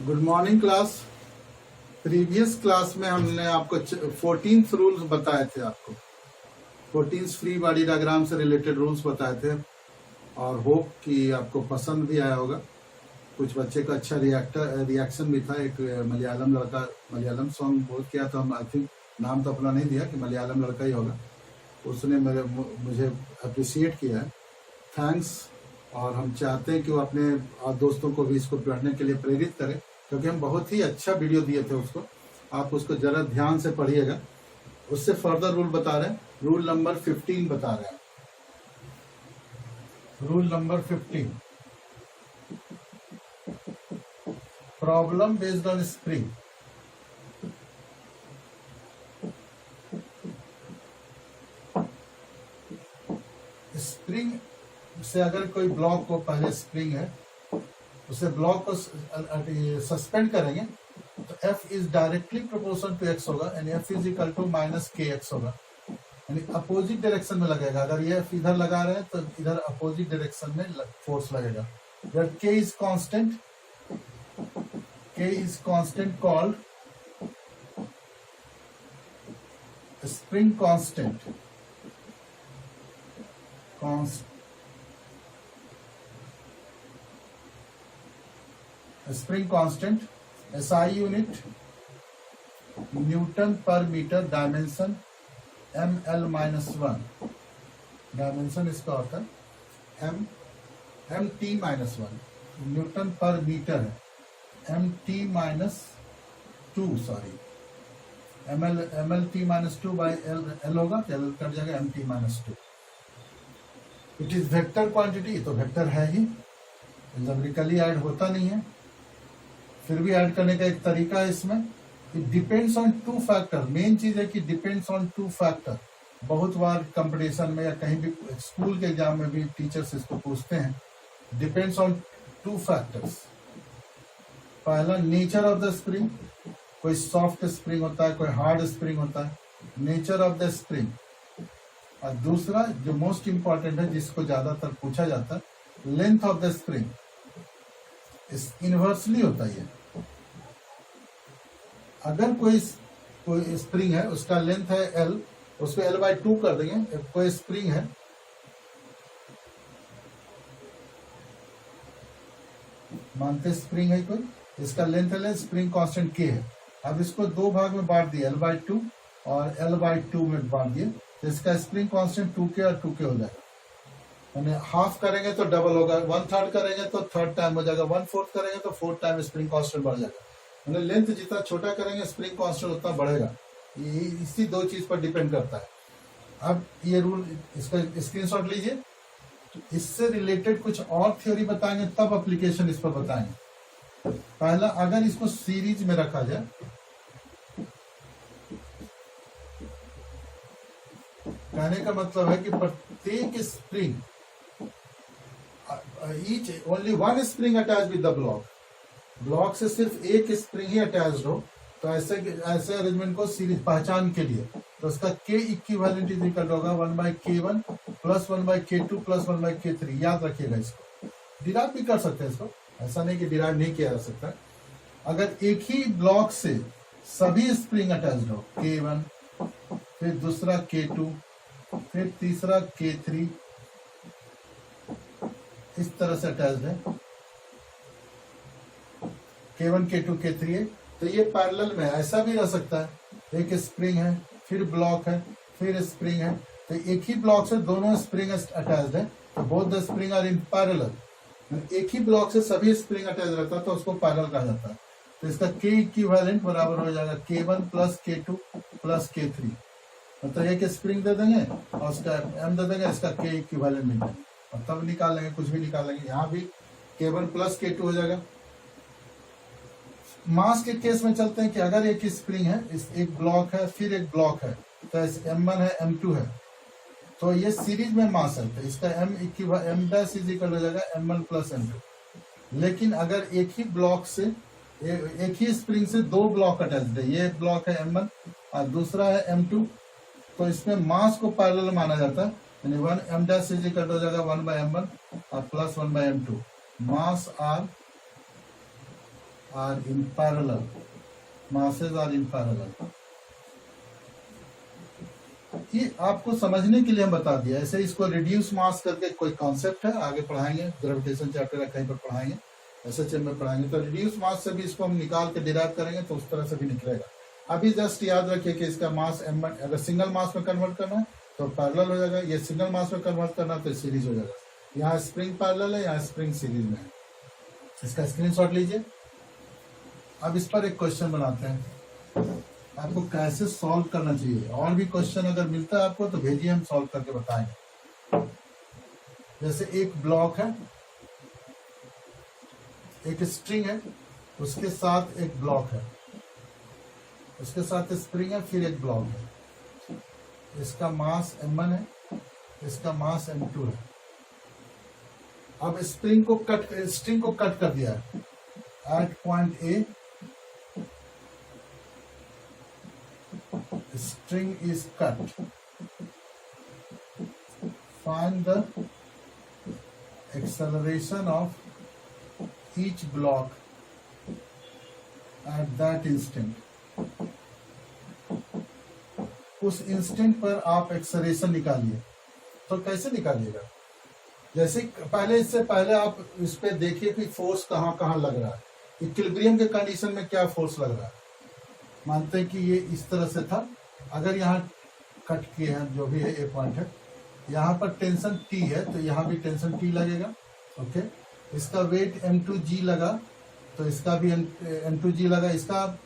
Good morning class. Previous class में हमने आपको 14th रूल्स बताए थे। आपको 14th फ्री बॉडी डायग्राम से रिलेटेड रूल्स बताए थे और होप कि आपको पसंद भी आया होगा। कुछ बच्चे का अच्छा रिएक्शन भी था। एक मलयालम लड़का मलयालम सॉन्ग बहुत किया था। हम आई थिंक नाम तो अपना नहीं दिया कि मलयालम लड़का ही होगा। उसने मुझे अप्रिशिएट किया है, थैंक्स। और हम चाहते हैं कि वो अपने दोस्तों को भी इसको पढ़ने के लिए प्रेरित करें, क्योंकि हम बहुत ही अच्छा वीडियो दिए थे उसको। आप उसको जरा ध्यान से पढ़िएगा। उससे फर्दर रूल बता रहे हैं। रूल नंबर 15 बता रहे हैं। Rule number 15, problem based on spring. Spring से अगर कोई ब्लॉक को, पहले स्प्रिंग है, उसे ब्लॉक को सस्पेंड करेंगे तो F is directly proportional to x होगा, यानी F is equal to minus kx होगा, यानी अपोजिट डायरेक्शन में लगेगा। अगर ये F इधर लगा रहे हैं तो इधर अपोजिट डायरेक्शन में फोर्स लगेगा। Where k is constant called spring constant. Spring constant, SI unit Newton पर मीटर, डायमेंशन ml-1, डायमेंशन इसका होता है mt-1, न्यूटन पर मीटर है mt-2, sorry mlt-2 by l होगा, l कट जाएगा mt-2। It is vector quantity, तो vector है ही, एल्जेब्रिकली ऐड होता नहीं है। फिर भी ऐड करने का एक तरीका है इसमें। It depends on two factor. Main चीज है कि डिपेंड्स ऑन टू फैक्टर। बहुत बार कंपटीशन में या कहीं भी स्कूल के एग्जाम में भी टीचर्स इसको पूछते हैं। Depends on two factors. पहला, नेचर ऑफ द स्प्रिंग। कोई सॉफ्ट स्प्रिंग होता है, कोई हार्ड स्प्रिंग होता है, नेचर ऑफ द स्प्रिंग। और दूसरा जो मोस्ट इंपॉर्टेंट है, जिसको ज्यादातर पूछा जाता है, length of the spring. Inversely होता है। अगर कोई स्प्रिंग है, उसका लेंथ है L, उसको L/2 कर देंगे। कोई स्प्रिंग है, मानते स्प्रिंग है कोई, इसका लेंथ L है, स्प्रिंग कांस्टेंट K है। अब इसको दो भाग में बांट दिया, L/2 और L/2 में बांट दिए, तो इसका स्प्रिंग कांस्टेंट 2K और 2K हो जाएगा। यानी हाफ करेंगे तो डबल होगा, 1/3 करेंगे तो 3rd टाइम हो जाएगा, 1/4 करेंगे तो 4th टाइम स्प्रिंग कांस्टेंट बढ़ जाएगा। यानी लेंथ जितना छोटा करेंगे स्प्रिंग कांस्टेंट उतना बढ़ेगा। ये इसी दो चीज पर डिपेंड करता है। अब ये रूल, इसका स्क्रीनशॉट लीजिए। इससे रिलेटेड कुछ और थ्योरी बताएंगे, तब एप्लीकेशन इस पर बताएंगे। पहला, अगर इसको सीरीज में रखा जाए, कहने का मतलब है कि प्रत्येक spring, each only one spring attached with the block से सिर्फ एक स्प्रिंग ही अटैच्ड हो, तो ऐसे अरेंजमेंट को सीरीज पहचान के लिए, तो उसका K इक्विवेलेंट इज इक्वल होगा 1/K1 plus 1/K2 plus 1/K3। याद रखिएगा इसको। डिराइव भी कर सकते हैं इसको, ऐसा नहीं कि डिराइव नहीं किया जा सकता। अगर एक ही ब्लॉक से सभी स्प्रिंग अटैच्ड हो, K1, फिर दूसरा K2, फिर तीसरा K3, इस तरह से अटैच्ड है, K1 K2 K3 है, तो ये पैरेलल में ऐसा भी रह सकता है। एक स्प्रिंग है, फिर ब्लॉक है, फिर स्प्रिंग है, तो एक ही ब्लॉक से दोनों स्प्रिंग अटैच्ड है, तो both the spring are in parallel. एक ही ब्लॉक से सभी स्प्रिंग अटैच रहता है तो उसको पैरेलल कहा जाता है। तो इसका K इक्विवेलेंट बराबर हो जाएगा K1 plus K2 plus K3। मतलब एक स्प्रिंग दे देंगे और उसका M दे देंगे, इसका K इक्विवेलेंट मिलेगा और तब निकाल लेंगे, कुछ भी निकाल लेंगे। यहाँ भी K1 प्लस K2 हो जाएगा। मास के केस में चलते हैं कि अगर एक स्प्रिंग है, एक ब्लॉक है, फिर एक ब्लॉक है, तो M1 है, M2 है, तो ये सीरीज में मास है, तो इसका M डैश इज इक्वल हो जाएगा M1 प्लस M2। लेकिन अगर एक ही ब्लॉक से, एक ही स्प्रिंग से दो ब्लॉक अटैच्ड है, ये ब्लॉक है M1 और दूसरा है M2, तो इसमें मास को पैरेलल माना जाता है। यानी 1 M डैश इज इक्वल हो जाएगा 1/M1 और plus 1/M2। Mass are in parallel. Masses are in parallel. ये आपको समझने के लिए हम बता दिया। ऐसे इसको रिड्यूस मास करके कोई कॉन्सेप्ट है, आगे पढ़ाएंगे, ग्रेविटेशन चैप्टर है कहीं पर पढ़ाएंगे, एसएचएम में पढ़ाएंगे। तो रिड्यूस मास से भी इसको हम निकाल के डिराइव करेंगे तो उस तरह से भी निकलेगा। अभी जस्ट याद रखिए कि इसका मास m1 अगर सिंगल मास में कन्वर्ट करना है तो पैरेलल हो जाएगा, ये सिंगल मास में कन्वर्ट करना तो सीरीज हो जाएगा। यहाँ स्प्रिंग पैरेलल है, यहाँ स्प्रिंग सीरीज में है। इसका स्क्रीनशॉट लीजिए। अब इस पर एक क्वेश्चन बनाते हैं, आपको कैसे सॉल्व करना चाहिए। और भी क्वेश्चन अगर मिलता है आपको तो भेजिए, हम सॉल्व करके बताएंगे। जैसे एक ब्लॉक है, एक स्ट्रिंग है, उसके साथ एक ब्लॉक है, उसके साथ स्प्रिंग है, फिर एक ब्लॉक है। इसका मास m1 है, इसका मास m2 है। अब स्ट्रिंग को कट कर दिया है at point A. string is cut. Find the acceleration of each block at that instant. उस इंस्टेंट पर आप एक्सेलरेशन निकालिए। तो कैसे निकालिएगा? जैसे पहले, इससे पहले आप इस पे देखिए कि फोर्स कहाँ कहाँ लग रहा है। इक्विलिब्रियम के कंडीशन में क्या फोर्स लग रहा है। मानते हैं कि ये इस तरह से था, अगर यहाँ कट किए हैं जो भी है ए पॉइंट है, यहाँ पर टेंशन T है तो यहाँ भी टेंशन T लगेगा। ओके, इसका वेट M2G लगा तो इसका भी M2G लगा, इसका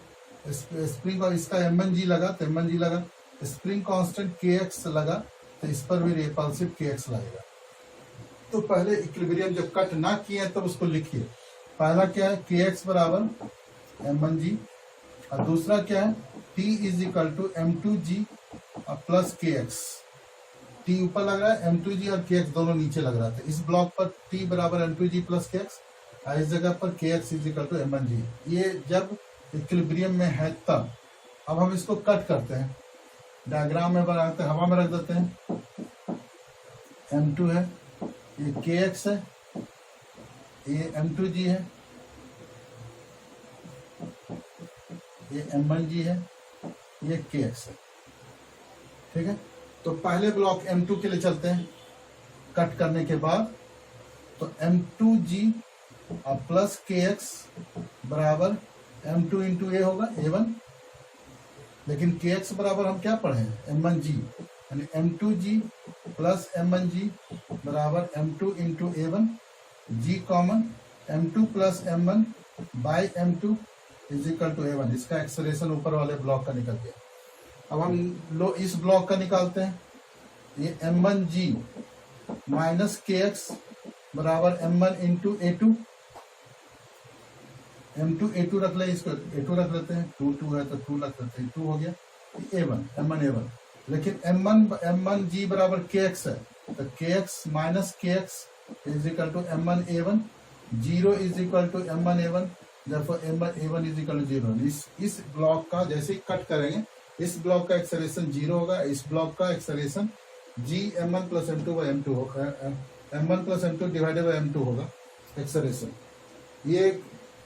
स्प्रिंग और इसका M1G लगा तो M1G लगा, स्प्रिंग कांस्टेंट KX लगा तो इस पर भी रिपल्सिव KX लगेगा। तो पहले इक्विलिब्रियम जब कट ना किए तब उसको लिखिए। पहला क्या है, KX बराबर M1G, और दूसरा क्या है, T is equal to M2G plus KX। T ऊपर लग रहा है, M2G और KX दोनों नीचे लग रहा था। इस ब्लॉक पर T बराबर M2G प्लस KX, और इस जगह पर KX is equal to M1G। ये जब इक्विलिब्रियम में है तब। अब हम इसको कट करते हैं, डायग्राम में बनाते हैं, हवा में रख देते हैं। M2 है, ये KX है, ये M2G है, ये M1G है, ये KX है। ठीक है, तो पहले ब्लॉक M2 के लिए चलते हैं। कट करने के बाद तो M2G प्लस KX बराबर M2 इंटू ए होगा, A1। लेकिन KX बराबर हम क्या पढ़े हैं, M1G, यानी M2G प्लस M1G बराबर M2 into A1, G common, M2 plus M1 by M2 is equal to A1। इसका एक्सेलरेशन ऊपर वाले ब्लॉक का निकल गया। अब हम इस ब्लॉक का निकालते हैं। ये M1G माइनस KX बराबर M1 into A2, M2 A2 रख ले, इसको A2 रख लेते हैं, 2 है तो 2 रख लेते हैं, 2 हो गया। A1 M1 A1, लेकिन M1G बराबर KX है तो KX minus KX is equal to M1 A1, 0 is equal to M1 A1, therefore M1 A1 is equal to 0। इस ब्लॉक का जैसे ही कट करेंगे, इस ब्लॉक का एक्सेलरेशन 0 होगा, इस ब्लॉक का acceleration G M1 plus M2 by M2 होगा, M1 plus M2 divided by M2 होगा एक्सेलरेशन। ये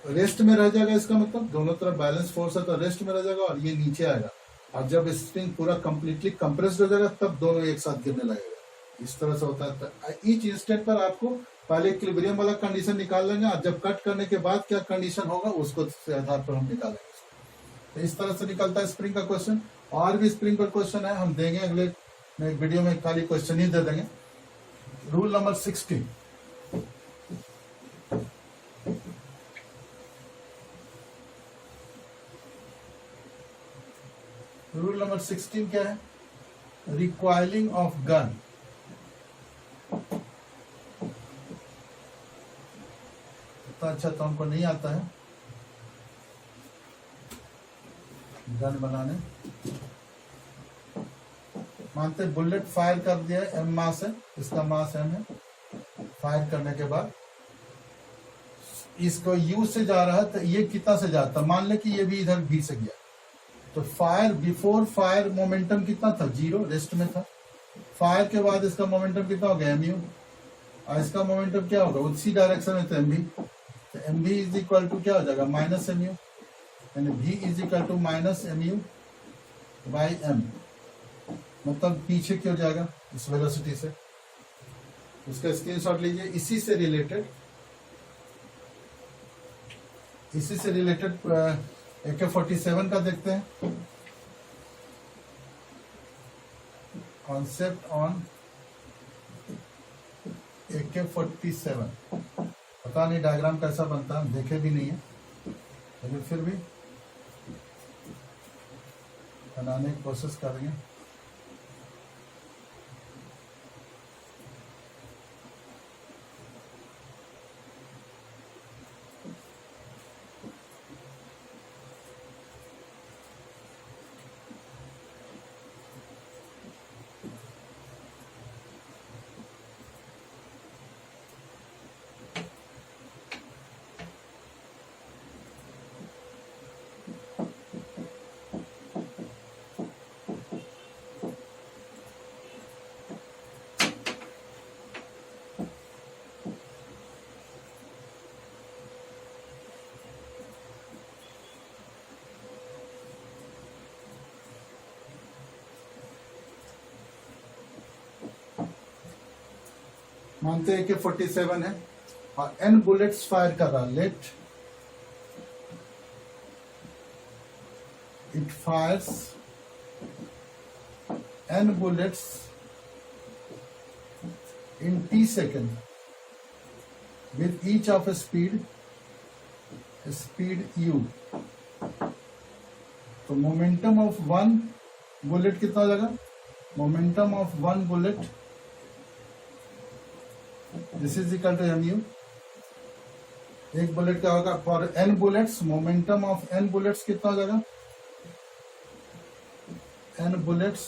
रेस्ट में रह जाएगा, इसका मतलब दोनों तरफ बैलेंस फोर्स है तो रेस्ट में रह जाएगा, और ये नीचे आएगा। और जब स्प्रिंग पूरा कंप्लीटली कंप्रेस्ड हो जाएगा तब दोनों एक साथ गिरने लगेगा। इस तरह से होता है। ईच इंस्टेंट पर आपको पहले इक्विलिब्रियम वाला कंडीशन निकाल लेंगे, और जब कट करने के बाद क्या कंडीशन होगा उसको आधार पर हम निकालेंगे। तो इस तरह से निकलता है स्प्रिंग का क्वेश्चन। और भी स्प्रिंग पर क्वेश्चन है, हम देंगे अगले वीडियो में, खाली क्वेश्चन ही दे देंगे। रूल नंबर 16, रूल नंबर 16 क्या है, रिक्वायरिंग ऑफ गन। इतना अच्छा तो हमको नहीं आता है गन बनाने। मानते बुलेट फायर कर दिया, M मास है, इसका मास M है। फायर करने के बाद इसको U से जा रहा है तो ये कितना से जाता, मान ले कि ये भी इधर B से गया, तो फायर बिफोर फायर मोमेंटम कितना था, 0, रेस्ट में था। फायर के बाद इसका मोमेंटम कितना हो गया, mu, और इसका मोमेंटम क्या होगा, उसी डायरेक्शन में तो mv। तो एम भी इज इक्वल टू क्या हो जाएगा माइनस एम यू, यानी भी is equal to minus M U by M, मतलब पीछे क्यों जाएगा इस वेलोसिटी से। उसका स्क्रीनशॉट लीजिए। इसी से रिलेटेड AK-47 का देखते हैं। कॉन्सेप्ट ऑन AK-47, पता नहीं डायग्राम कैसा बनता है, देखे भी नहीं है, लेकिन फिर भी बनाने की कोशिश करेंगे। मानते हैं कि 47 है और n बुलेट्स फायर कर रहा, let it fires n bullets in t second with each of a speed u। तो मोमेंटम ऑफ वन बुलेट कितना हो जाएगा, momentum of one bullet this is equal to mu। एक बुलेट क्या होगा for n bullets, momentum of n bullets कितना हो जाएगा, n बुलेट्स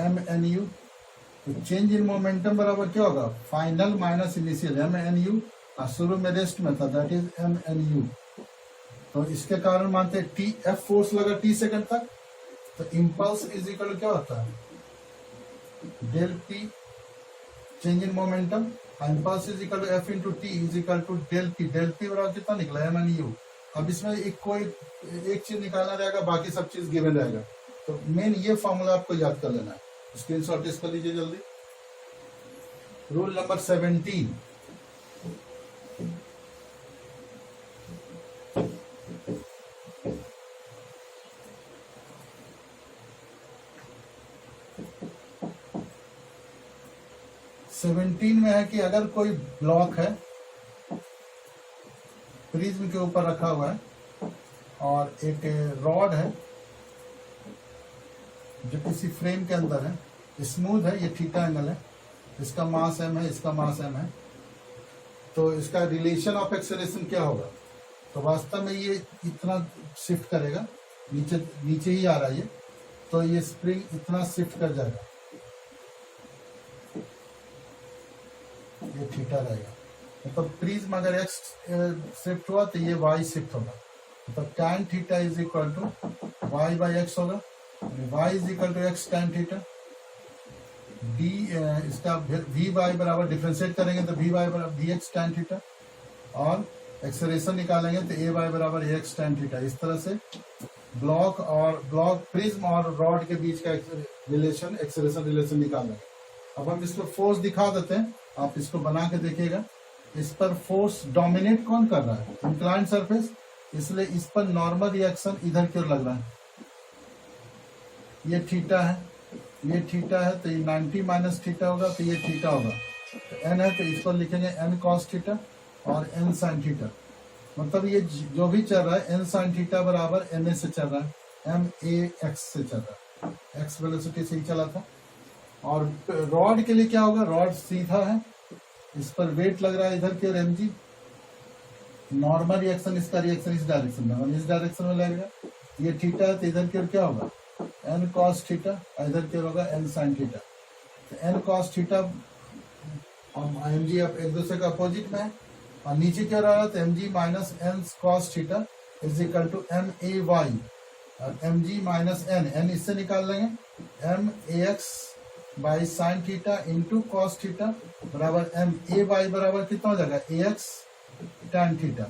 mnu। तो चेंज इन मोमेंटम बराबर क्या होगा, फाइनल माइनस इनिशियल mnu, और शुरू में रेस्ट में था दैट इज mnu। तो इसके कारण मानते हैं टी एफ फोर्स लगा t सेकंड तक, तो इम्पल्स इज इक्वल टू क्या होता है del P change in momentum, impulse is equal to F into T is equal to del P बराबर कितना निकला mnu। अब इसमें एक चीज निकालना रहेगा, बाकी सब चीज गिवन रहेगा। तो मेन ये फॉर्मूला आपको याद कर लेना है, स्क्रीनशॉट इस पर लीजिए जल्दी। रूल नंबर 17, में है कि अगर कोई ब्लॉक है प्रिज्म के ऊपर रखा हुआ है और एक रॉड है जो किसी फ्रेम के अंदर है, स्मूथ है, ये थीटा एंगल है, इसका मास m है, इसका मास m है, तो इसका रिलेशन ऑफ एक्सेलरेशन क्या होगा। तो वास्तव में ये इतना शिफ्ट करेगा, नीचे ही आ रहा है ये, तो ये स्प्रिंग इतना शिफ्ट कर जाएगा, ये थीटा रहेगा। मतलब प्रिज्म अगर x शिफ्ट हुआ तो ये y शिफ्ट होगा, मतलब tan theta is equal to y बाई एक्स होगा, y is equal to x tan theta. d इसका v y बराबर डिफ्रेंशिएट करेंगे तो v y बराबर dx tan थीटा, और एक्सेलरेशन निकालेंगे तो a y बराबर ax tan थीटा। इस तरह से ब्लॉक प्रिज्म और रॉड के बीच का रिलेशन, एक्सेलरेशन रिलेशन निकालेंगे। अब हम इसको फोर्स दिखा देते हैं, आप इसको बना के देखिएगा। इस पर फोर्स डोमिनेट कौन कर रहा है, इंक्लाइंड सरफेस, इसलिए इस पर नॉर्मल रिएक्शन इधर की ओर लग रहा है। ये थीटा है, ये थीटा है, तो ये 90 माइनस थीटा होगा, तो ये थीटा होगा। तो n है तो इसको लिखेंगे n cos थीटा और n sin थीटा। मतलब ये जो भी चल रहा है n sin थीटा बराबर ma से चल रहा है, ma x से चल रहा है, x वेलोसिटी से ही चला था। और रॉड के लिए क्या होगा, रॉड सीधा है, इस पर वेट लग रहा है इधर की ओर mg, नॉर्मल रिएक्शन, इसका रिएक्शन इस डायरेक्शन में, इस डायरेक्शन में लगेगा। ये थीटा है तो इधर की ओर क्या होगा n cos थीटा, इधर की ओर होगा n sin थीटा। तो n cos थीटा और mg अब एक दूसरे का अपोजिट में है, और नीचे क्या रहा है तो mg minus n cos theta is equal to may, और mg माइनस n इससे निकाल लेंगे max बाई sine theta into cos theta बराबर ma y बराबर कितना हो जाएगा ax tan थीटा।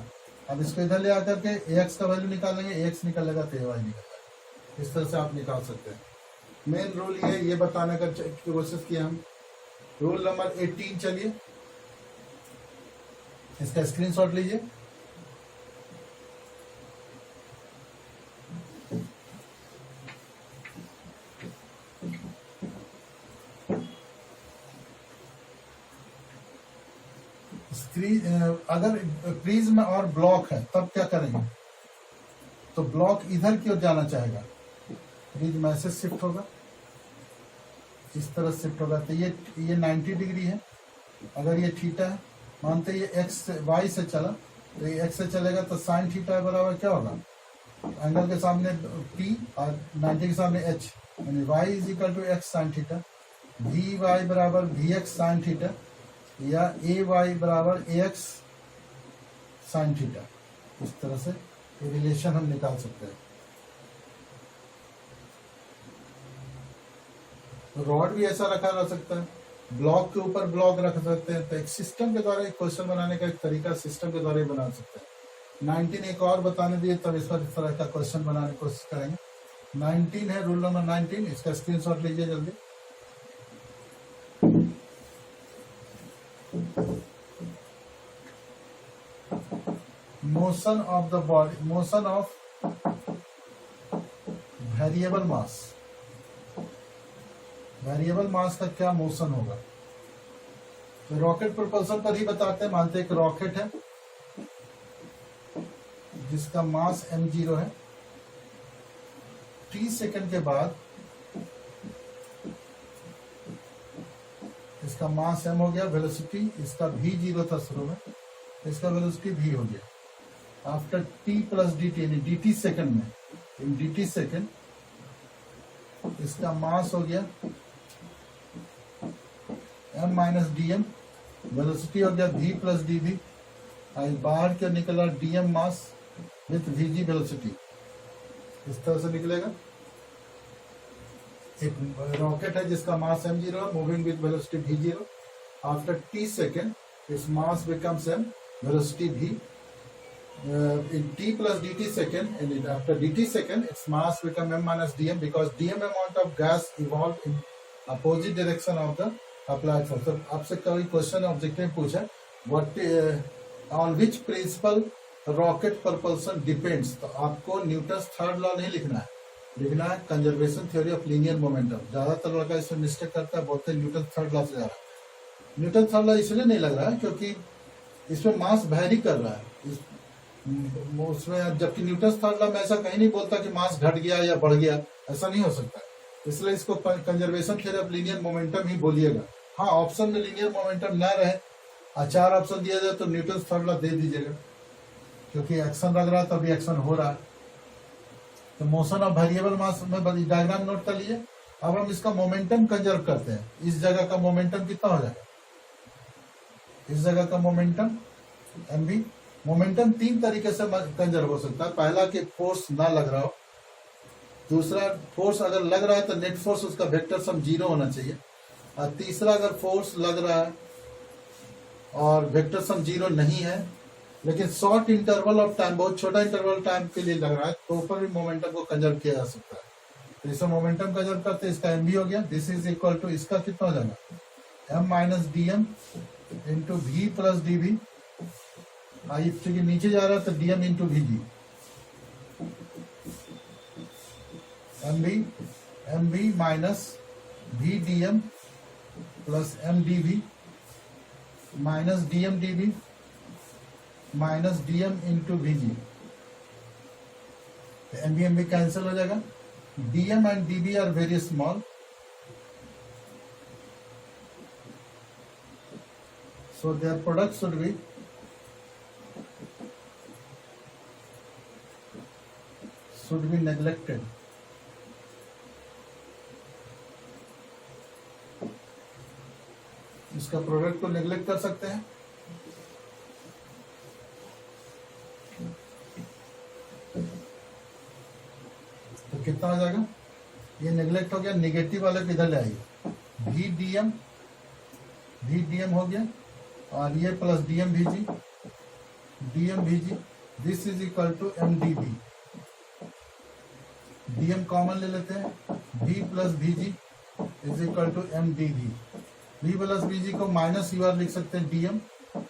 अब इसको इधर ले आकर के ax का वैल्यू निकालेंगे, ax निकलेगा तो ay निकलेगा। इस तरह से आप निकाल सकते हैं। मेन रूल ये बताने का कोशिश किया हम। रूल नंबर 18, चलिए इसका स्क्रीनशॉट लीजिए। अगर प्रिज्म और ब्लॉक है तब क्या करेंगे, तो ब्लॉक इधर की ओर जाना चाहेगा, प्रिज्म ऐसे शिफ्ट होगा, इस तरह शिफ्ट होगा। तो ये 90 डिग्री है। अगर ये थीटा है, मानते ये एक्स वाई से चला, तो ये एक्स से चलेगा तो साइन थीटा बराबर क्या होगा, एंगल के सामने टी और 90 के सामने एच, यानी Y is equal to X sine theta. V Y बराबर वी एक्स साइन थीटा, या ए वाई बराबर ए एक्स साइन थीटा। इस तरह से ये रिलेशन हम निकाल सकते हैं। तो रॉड भी ऐसा रखा जा सकता है, ब्लॉक के ऊपर ब्लॉक रख सकते हैं। तो एक सिस्टम के द्वारा एक क्वेश्चन बनाने का एक तरीका सिस्टम के द्वारा ही बना सकते हैं। 19 एक और बताने दिए, तब इस पर इस तरह का क्वेश्चन बनाने की कोशिश करेंगे। 19 है रूल नंबर 19, इसका स्क्रीनशॉट लीजिए जल्दी। Motion of the body, motion of variable mass. Variable mass का क्या मोशन होगा, तो रॉकेट प्रोपल्शन पर ही बताते हैं। मानते हैं कि रॉकेट है जिसका मास m0 है। t सेकंड के बाद इसका मास m हो गया, वेलोसिटी इसका v0 था शुरू में, इसका वेलोसिटी v हो गया। आफ्टर t प्लस dt, यानी dt सेकंड में, इन dt सेकंड इसका मास हो गया m माइनस dm, वेलोसिटी हो गया v प्लस dv, बाहर क्या निकला dm mass with vg velocity. इस तरह से निकलेगा। एक रॉकेट है जिसका मास m0, moving with velocity v0। After t second its mass becomes m, velocity v। In t plus dt second, and after dt second, its mass become m minus dm, because dm amount of gas evolved in opposite direction of the applied force. तो आपसे कभी question objective पूछा, what on which principle rocket propulsion depends, तो आपको Newton third law नहीं लिखना है, लिखना है conservation theory of linear momentum. ज्यादातर लड़का इसमें मिस्टेक करता है, बोलते हैं न्यूटन थर्ड लॉ से जा रहा है। न्यूटन थर्ड लॉ इसलिए नहीं लग रहा है क्योंकि इसमें मास वैरी कर रहा है उसमें, जबकि न्यूटन थर्ड लॉ में ऐसा कहीं नहीं बोलता कि मास घट गया या बढ़ गया, ऐसा नहीं हो सकता। इसलिए इसको conservation theory of linear momentum ही बोलिएगा। हाँ, ऑप्शन में लीनियर मोमेंटम ना रहे, 4 ऑप्शन दिया जाए तो न्यूटन थर्ड लॉ दे दीजिएगा, क्योंकि एक्शन लग रहा है तभी एक्शन हो रहा है। तो मोशन ऑफ वेरिएबल मास में डायग्राम नोट कर लीजिए। अब हम इसका मोमेंटम कंजर्व करते हैं। इस जगह का मोमेंटम कितना हो जाएगा, इस जगह का मोमेंटम mv। मोमेंटम 3 तरीके से कंजर्व हो सकता है। पहला कि फोर्स ना लग रहा हो, दूसरा फोर्स अगर लग रहा है तो नेट फोर्स उसका वेक्टर सम 0 होना चाहिए, और तीसरा अगर फोर्स लग रहा है और वेक्टर सम 0 नहीं है लेकिन शॉर्ट इंटरवल ऑफ टाइम, बहुत छोटा इंटरवल टाइम के लिए लग रहा है, तो ऊपर भी मोमेंटम को कंजर्व किया जा सकता है। तो इसमें मोमेंटम कंजर्व करते हैं, इसका mv हो गया, दिस इज इक्वल टू, इसका कितना हो जाएगा, m minus dm into v plus dv। चूंकि नीचे जा रहा है तो dm into vg, mv minus v dm plus m dv minus dm dv minus dm into vg। mv cancel हो जाएगा। dm and dv are very small, so their product should be neglected। इसका product को neglect कर सकते हैं। तो कितना हो जाएगा, ये नेग्लेक्ट हो गया, नेगेटिव वाले को इधर ले आइए, वी डी एम हो गया, और ये plus D M V G, dm vg, this is equal to mdv, dm common ले लेते हैं, v plus vg is equal to mdv, v plus vg को माइनस ur लिख सकते हैं, dm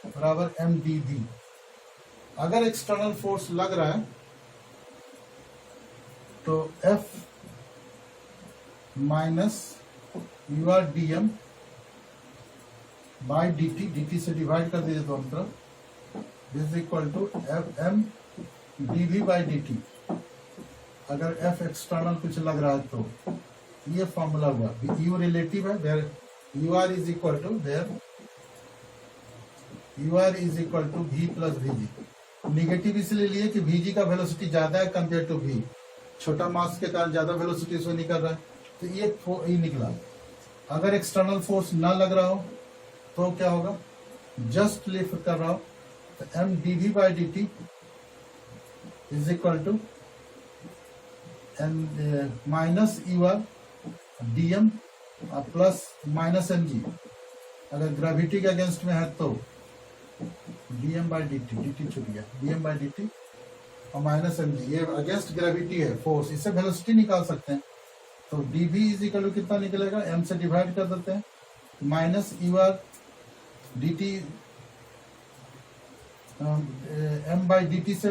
बराबर mdv। अगर एक्सटर्नल फोर्स लग रहा है तो F minus ur dm by dt, dt से डिवाइड कर दीजिए दोनों तरफ, this equal to F M dv by dt। अगर F एक्सटर्नल कुछ लग रहा है तो ये फॉर्मूला हुआ, u रिलेटिव है, where ur is equal to v plus vg। Negative इसलिए लिए कि vg का वेलोसिटी ज्यादा है कंपेयर टू v, छोटा मास के कारण ज्यादा वेलोसिटी से निकल रहा है, तो ये निकला। अगर एक्सटर्नल फोर्स ना लग रहा हो तो क्या होगा, जस्ट लिफ्ट कर रहा हो तो m dv by dt is equal to minus ur dm plus minus mg। अगर ग्रेविटी के अगेंस्ट में है तो dm बाई dt छूट गया, dm बाई dt और माइनस mg, ये अगेंस्ट ग्रेविटी है फोर्स, इससे वेलोसिटी निकाल सकते हैं। तो dv इज इक्वल टू कितना निकलेगा, m से डिवाइड कर देते हैं, minus ur dt m by dt से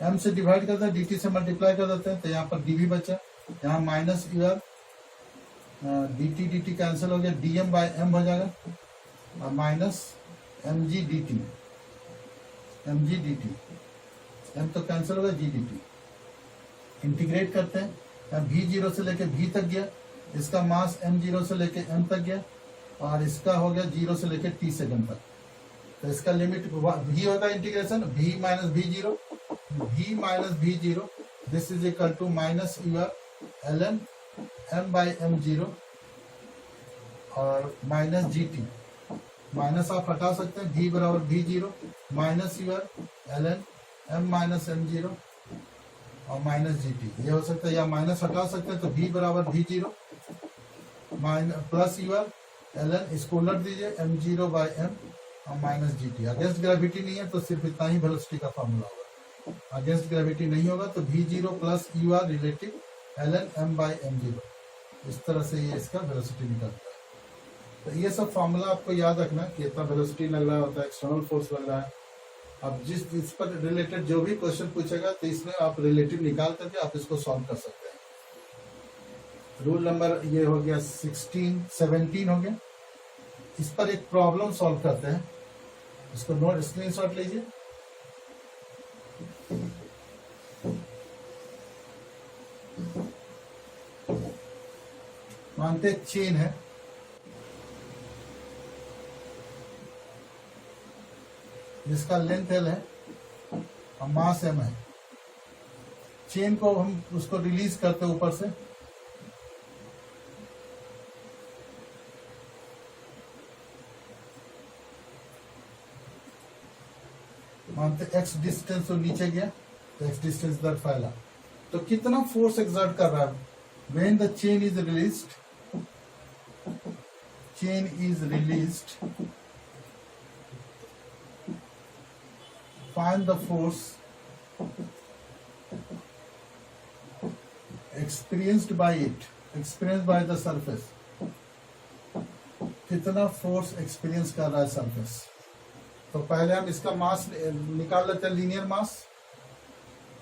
m से डिवाइड करते हैं, dt से मल्टीप्लाई कर देते हैं, तो यहाँ पर dv बचा, यहाँ माइनस ur dt कैंसिल हो गया, dm बाई m हो जाएगा और माइनस mg dt m तो कैंसिल हो गया, g dt। इंटीग्रेट करते हैं, v0 से लेके v तक गया, इसका मास m0 से लेके m तक गया और इसका हो गया 0 से लेके t सेकंड तक। तो इसका लिमिट v होगा integration v minus v0, this is equal to minus ur ln m by m0 और माइनस gt, माइनस आप हटा सकते हैं, v बराबर v0 minus ur ln m minus m0 और माइनस gt, ये हो सकता है, या माइनस हटा सकते हैं, तो v बराबर v0 प्लस ur ln, इसको उलट दीजिए, m0 बाई m और माइनस gt। अगेंस्ट ग्रेविटी नहीं है तो सिर्फ इतना ही वेलोसिटी का फॉर्मूला होगा, अगेंस्ट ग्रेविटी नहीं होगा तो v0 plus ur relative ln m by m0, इस तरह से ये इसका वेलोसिटी निकलता है। तो ये सब फॉर्मूला आपको याद रखना कि इतना वेलोसिटी लग रहा होता है, एक्सटर्नल फोर्स लग रहा है। अब इस पर रिलेटेड जो भी क्वेश्चन पूछेगा तो इसमें आप रिलेटिव निकाल करके आप इसको सॉल्व कर सकते हैं। रूल नंबर ये हो गया 17 हो गया। इस पर एक प्रॉब्लम सॉल्व करते हैं, इसको नोट स्क्रीनशॉट लीजिए। मानते एक चेन है, जिसका लेंथ L है और मास M है। चेन को हम उसको रिलीज करते हैं ऊपर से, मानते x डिस्टेंस तो नीचे गया तो x डिस्टेंस इधर फैला, तो कितना फोर्स एक्सर्ट कर रहा है। When the chain is released find the force experienced by the surface। कितना फोर्स एक्सपीरियंस कर रहा है सरफेस। तो पहले हम इसका मास निकाल लेते हैं, लीनियर मास।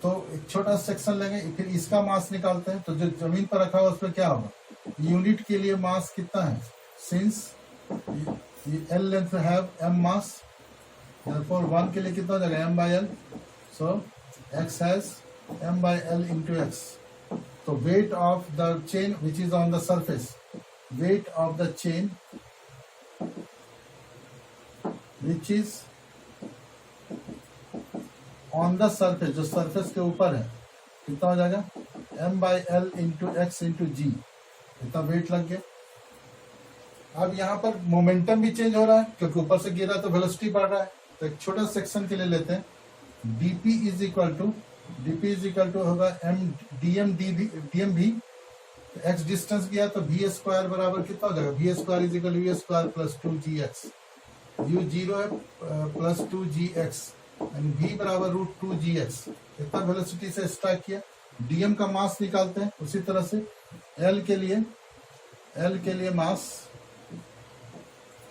तो एक छोटा सेक्शन लेंगे, फिर इसका मास निकालते हैं। तो जो जमीन पर रखा हुआ उस पर क्या होगा, यूनिट के लिए मास कितना है, since L length have m mass, therefore 1 के लिए कितना हो जाएगा, m by l, so x has m by l into x। तो weight of the chain which is on the surface, weight of the chain which is on the surface, जो surface के ऊपर है, कितना हो जाएगा, m by l into x into g, इतना weight लग गया। अब यहाँ पर मोमेंटम भी चेंज हो रहा है क्योंकि ऊपर से गिरा तो वेलोसिटी बढ़ रहा है। तो एक छोटा सेक्शन के लिए लेते हैं, dp इज इक्वल टू होगा m dm v, x distance गया तो v स्क्वायर बराबर कितना हो जाएगा, v square is equal v square plus 2gx, u 0 है प्लस 2gx, एंड v बराबर √2gx। इतना वेलोसिटी से स्ट्राइक किया। dm का मास निकालते हैं उसी तरह से। l के लिए मास,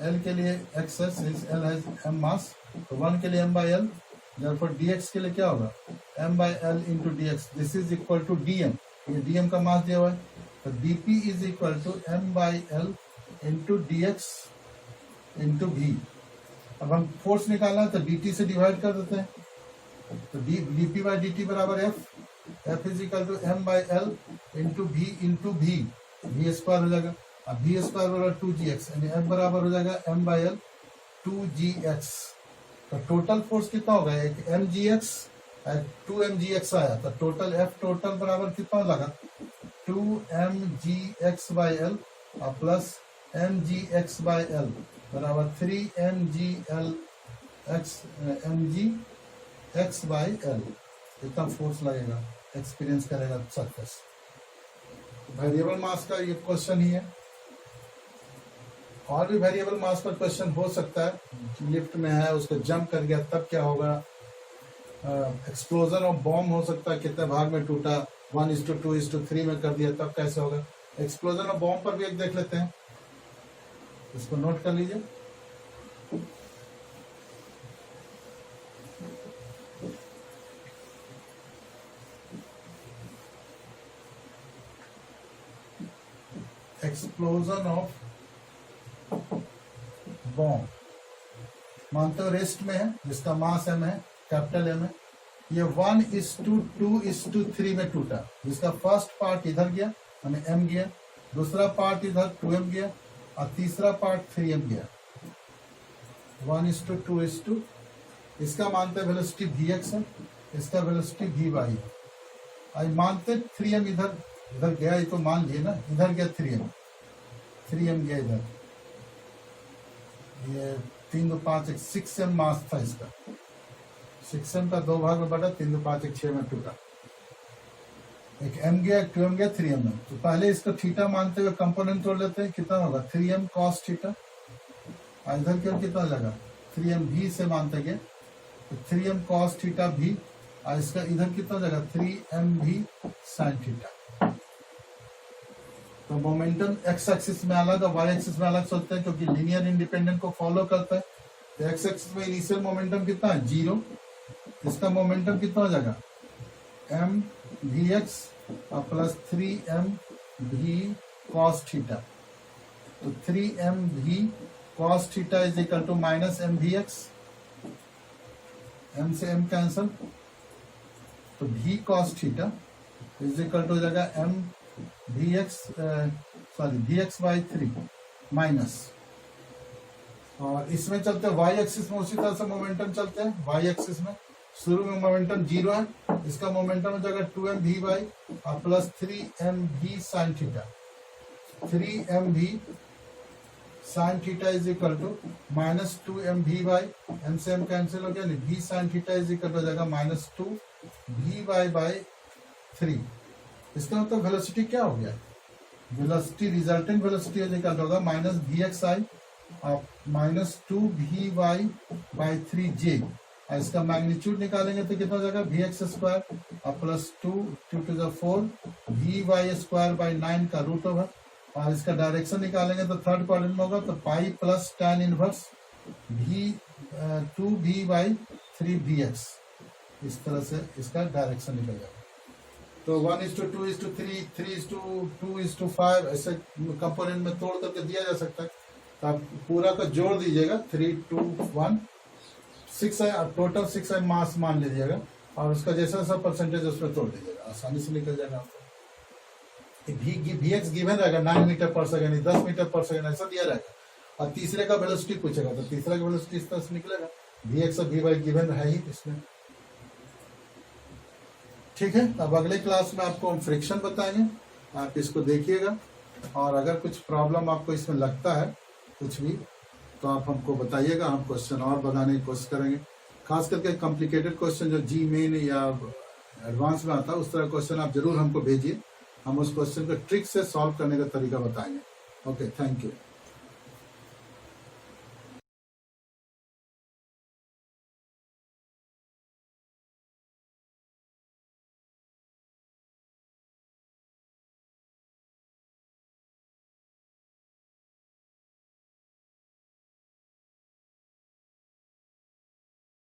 l के लिए x है, since l has m मास, तो 1 के लिए m/l, therefore dx के लिए क्या होगा m/l into dx, this is equal to dm, ये dm का मास दिया हुआ है, तो dp is equal to m/l into dx into v। अब हम फोर्स निकालना है तो dt से डिवाइड कर देते हैं, तो dp बाई dt बराबर f is equal to m/l into v, v square हो जाएगा। अब v स्क्वायर बराबर 2gx, यानी f बराबर हो जाएगा m/l 2gx। तो टोटल फोर्स कितना होगा, एक mgx 2mgx आया, तो टोटल f टोटल बराबर कितना हो जाएगा 2mgx/l प्लस mgx/l बराबर 3mgx/l। इतना फोर्स लगेगा, एक्सपीरियंस करेगा सरफेस। वेरिएबल मास का ये क्वेश्चन ही है। और भी वेरिएबल मास पर क्वेश्चन हो सकता है। लिफ्ट में है, उसको जंप कर गया तब क्या होगा। एक्सप्लोजन ऑफ बॉम्ब हो सकता है, कितने भाग में टूटा, 1:2:3 में कर दिया तब कैसे होगा। एक्सप्लोजन ऑफ बॉम्ब पर भी एक देख लेते हैं, इसको नोट कर लीजिए। एक्सप्लोजन ऑफ बॉम्ब मानते हो रेस्ट में है, जिसका मास m है, कैपिटल M है। ये 1:2:3 में टूटा, जिसका फर्स्ट पार्ट इधर गया, हमें m गया, दूसरा पार्ट इधर 2m गया, और तीसरा पार्ट 3m गया। 1:2:, इसका मानते हैं वेलोसिटी vx है, इसका वेलोसिटी vy है। आज मानते 3m इधर गया, ये तो मान लिए ना, इधर गया 3m गया इधर, ये 3-2-5 6m मास था इसका, 6m का 2 भाग में बटा, 3-2-5 6 में टूटा। एक m गया, एक 2m गया, 3m में। तो पहले इसको थीटा मानते हुए कंपोनेंट तोड़ लेते हैं, कितना होगा 3m cos थीटा, इधर केवल कितना हो जाएगा 3m v से मानते गए, तो 3m cos थीटा v, और इसका इधर कितना हो जाएगा 3m v sin थीटा। तो मोमेंटम एक्स एक्सिस में अलग और वाई एक्सिस में अलग सोचते हैं, क्योंकि लीनियर इंडिपेंडेंट को फॉलो करता है। तो एक्स एक्सिस में इनिशियल मोमेंटम कितना है 0, इसका मोमेंटम कितना हो जाएगा m vx plus 3m v cos theta. तो 3m v cos theta is equal to minus m vx, m से m कैंसल, तो v cos theta is equal to हो जाएगा m vx/3 माइनस, और इसमें चलते हैं y एक्सिस में, उसी तरह से मोमेंटम चलते हैं। y एक्सिस में शुरू में मोमेंटम 0 है, इसका मोमेंटम हो जाएगा 2m v y plus 3m v sin theta. 3m v sin theta is equal to minus 2m v y, m से m कैंसिल हो गया, v sin theta is equal हो जाएगा माइनस 2 v y/3। इसका मतलब velocity क्या हो गया, वेलोसिटी रिजल्टेंट वेलोसिटी निकाल होगा माइनस vxi माइनस 2vy/3j, और इसका मैग्नीट्यूड निकालेंगे तो कितना हो जाएगा vx² प्लस 2×4 vy² 9 का रूट ओवर, और इसका डायरेक्शन निकालेंगे तो थर्ड क्वाड्रेंट में होगा, तो pi plus tan inverse 2v/3vx। इस तरह से इसका डायरेक्शन निकल जाएगा। तो 1:2:3, 3:2:5 ऐसे कंपोनेंट में तोड़ करके दिया जा सकता है। तो आप पूरा का जोड़ दीजिएगा, 3, 2, 1, 6 है, टोटल 6 है मास मान लीजिएगा, और उसका जैसा सा परसेंटेज उसमें तोड़ दीजिएगा, आसानी से निकल जाएगा आपको। vx गिवन रहेगा 9 मीटर पर सेकेंड, 10 मीटर पर सेकेंड ऐसा दिया रहेगा, और तीसरे का वेलोसिटी पूछेगा, तो तीसरा का वेलोसिटी इस तरह से निकलेगा। vx और vy गिवन है ही इसमें। ठीक है, अब अगले क्लास में आपको हम फ्रिक्शन बताएंगे, आप इसको देखिएगा, और अगर कुछ प्रॉब्लम आपको इसमें लगता है कुछ भी, तो आप हमको बताइएगा, हम क्वेश्चन और बनाने की कोशिश करेंगे। खास करके कॉम्प्लिकेटेड क्वेश्चन जो जी मेन या एडवांस में आता है, उस तरह क्वेश्चन आप जरूर हमको भेजिए, हम उस क्वेश्चन को ट्रिक से सॉल्व करने का तरीका बताएंगे। Okay, thank you.